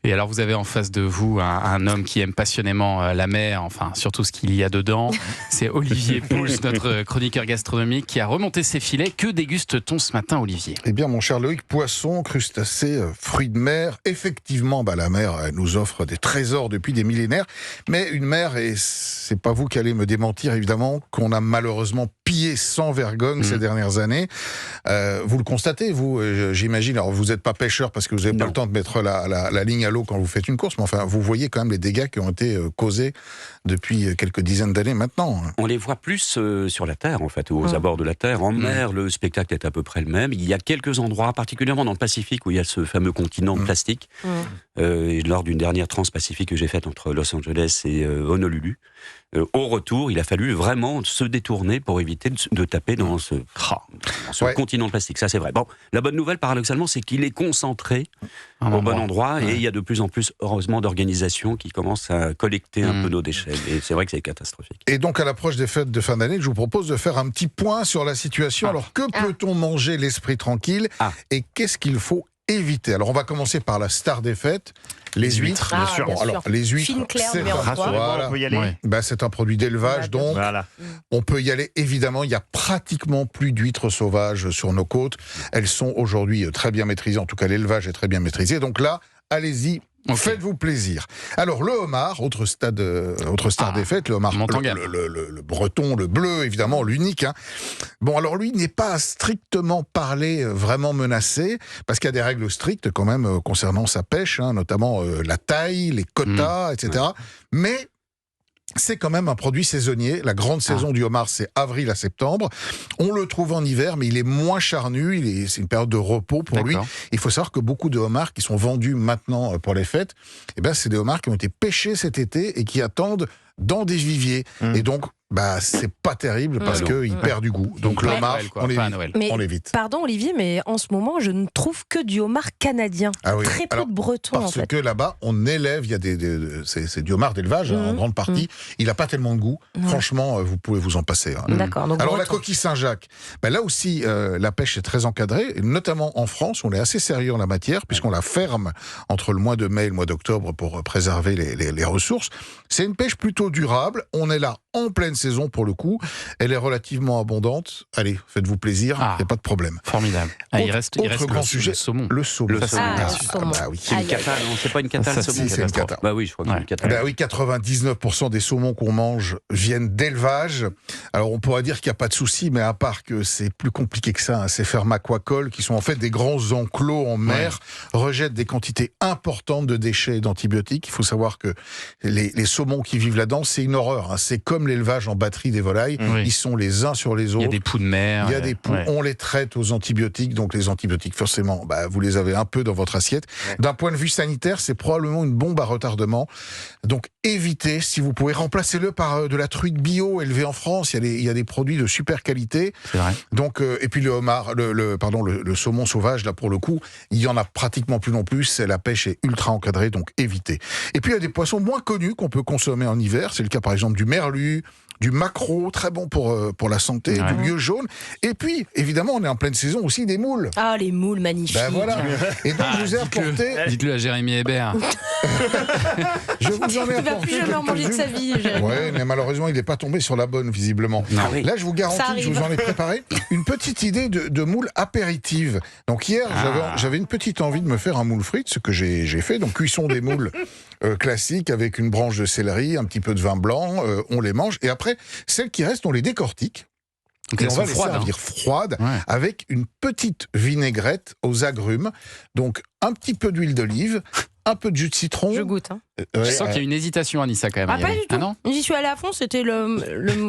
Et alors, vous avez en face de vous un homme qui aime passionnément la mer, enfin, surtout ce qu'il y a dedans. C'est Olivier Pouls, notre chroniqueur gastronomique, qui a remonté ses filets. Que déguste-t-on ce matin, Olivier ? Eh bien, mon cher Loïc, poissons, crustacés, fruits de mer. Effectivement, la mer elle nous offre des trésors depuis des millénaires. Mais une mer, et c'est pas vous qui allez me démentir, évidemment, qu'on a malheureusement pillé sans vergogne ces dernières années. Vous le constatez, vous, j'imagine. Alors, vous n'êtes pas pêcheur parce que vous n'avez pas le temps de mettre la ligne à l'eau quand vous faites une course, mais enfin, vous voyez quand même les dégâts qui ont été causés depuis quelques dizaines d'années maintenant. On les voit plus sur la terre, en fait, aux abords de la terre. En mer, le spectacle est à peu près le même. Il y a quelques endroits, particulièrement dans le Pacifique, où il y a ce fameux continent plastique. Et lors d'une dernière transpacifique que j'ai faite entre Los Angeles et Honolulu, au retour, il a fallu vraiment se détourner pour éviter de taper dans ce continent plastique. Ça, c'est vrai. Bon, la bonne nouvelle, paradoxalement, c'est qu'il est concentré au bon endroit et il y a de plus en plus, heureusement, d'organisations qui commencent à collecter un peu nos déchets. Et c'est vrai que c'est catastrophique. Et donc, à l'approche des fêtes de fin d'année, je vous propose de faire un petit point sur la situation. Alors, que peut-on manger l'esprit tranquille et qu'est-ce qu'il faut éviter? Alors, on va commencer par la star des fêtes. Les huîtres, bien sûr. Bon, alors, les huîtres, Fine, claire, c'est on peut y aller. c'est un produit d'élevage, donc on peut y aller. Évidemment, il y a pratiquement plus d'huîtres sauvages sur nos côtes. Elles sont aujourd'hui très bien maîtrisées. En tout cas, l'élevage est très bien maîtrisé. Donc là, allez-y. Faites-vous plaisir. Alors, le homard, autre star des fêtes, le homard, le breton, le bleu, évidemment, l'unique. Bon, alors lui n'est pas strictement parlé vraiment menacé, parce qu'il y a des règles strictes quand même concernant sa pêche, notamment la taille, les quotas, etc. Mais c'est quand même un produit saisonnier. La grande saison du homard, c'est avril à septembre. On le trouve en hiver, mais il est moins charnu. C'est une période de repos pour lui. Il faut savoir que beaucoup de homards qui sont vendus maintenant pour les fêtes, c'est des homards qui ont été pêchés cet été et qui attendent dans des viviers. Et donc, c'est pas terrible parce qu'il perd du goût. Donc le homard, on l'évite. Pardon Olivier, mais en ce moment, je ne trouve que du homard canadien. Très peu de breton, en fait. Parce que là-bas, on élève, c'est du homard d'élevage, en grande partie. Il n'a pas tellement de goût. Franchement, vous pouvez vous en passer. D'accord. Donc alors la coquille Saint-Jacques, là aussi, la pêche est très encadrée. Et notamment en France, on est assez sérieux en la matière, puisqu'on la ferme entre le mois de mai et le mois d'octobre pour préserver les ressources. C'est une pêche plutôt durable. On est là en pleine saison pour le coup. Elle est relativement abondante. Allez, faites-vous plaisir, il n'y a pas de problème. Formidable. Il reste grand sujet, le saumon. Le saumon. Oui. C'est une cata, non? C'est pas une cata, le saumon? C'est une cata. Oui, je crois que c'est une cata. 99% des saumons qu'on mange viennent d'élevage. Alors on pourrait dire qu'il n'y a pas de souci, mais à part que c'est plus compliqué que ça, ces fermes aquacoles, qui sont en fait des grands enclos en mer, rejettent des quantités importantes de déchets et d'antibiotiques. Il faut savoir que les saumons qui vivent là-dedans, c'est une horreur. C'est comme l'élevage en batterie des volailles. Ils sont les uns sur les autres. Il y a des poux de mer. Il y a des poux. On les traite aux antibiotiques. Donc les antibiotiques, forcément, vous les avez un peu dans votre assiette. D'un point de vue sanitaire, c'est probablement une bombe à retardement. Donc évitez, si vous pouvez, remplacez-le par de la truite bio élevée en France. Il y a des produits de super qualité. C'est vrai. Donc, et puis le homard, le saumon sauvage, là pour le coup, il y en a pratiquement plus non plus. La pêche est ultra encadrée, donc évitez. Et puis il y a des poissons moins connus qu'on peut consommer en hiver. C'est le cas par exemple du merlu, du maquereau, très bon pour la santé, du lieu jaune. Et puis, évidemment, on est en pleine saison aussi des moules. Ah, les moules, magnifiques. Voilà. Et donc, je vous ai apporté... Dites-le à Jérémy Hébert. Je vous en ai apporté. Il va plus jamais en manger de sa vie, Jérémy. Oui, mais malheureusement, il n'est pas tombé sur la bonne, visiblement. Là, je vous garantis que je vous en ai préparé une petite idée de moule apéritive. Donc hier, j'avais une petite envie de me faire un moule frite, ce que j'ai fait. Donc cuisson des moules classiques avec une branche de céleri, un petit peu de vin blanc, on les mange. Et après, celles qui restent, on les décortique. Donc et on va les servir froides avec une petite vinaigrette aux agrumes. Donc un petit peu d'huile d'olive, un peu de jus de citron. Je goûte. Je sens qu'il y a une hésitation, Anissa, quand même. Pas du tout. Ah non, j'y suis allée à fond, c'était le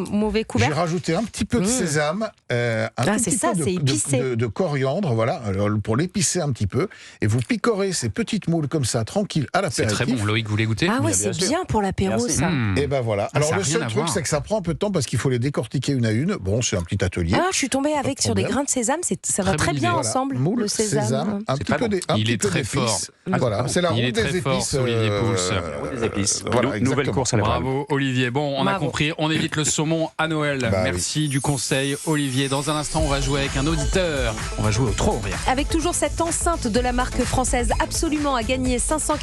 mauvais couvert. J'ai rajouté un petit peu de sésame, un petit peu de coriandre, voilà, pour l'épicer un petit peu. Et vous picorez ces petites moules comme ça, tranquille, à l'apéritif. C'est très bon. Loïc, vous voulez goûter? Ah ouais, c'est bien pour l'apéro, ça. Et ben voilà. Alors le seul truc, c'est que ça prend un peu de temps parce qu'il faut les décortiquer une à une. Bon, c'est un petit atelier. Ah, je suis tombée sur des grains de sésame, ça va très bien ensemble. Moule, le sésame. Un petit peu d'épices. Il est très fort. Voilà, c'est la roue des épices. Olivier Pouls. Des épices. Nouvelle course à la Bravo Olivier. Bon, on a compris, on évite le saumon à Noël. Merci du conseil Olivier. Dans un instant, on va jouer avec un auditeur. On va jouer au trop ou rien. Avec toujours cette enceinte de la marque française absolument à gagner 500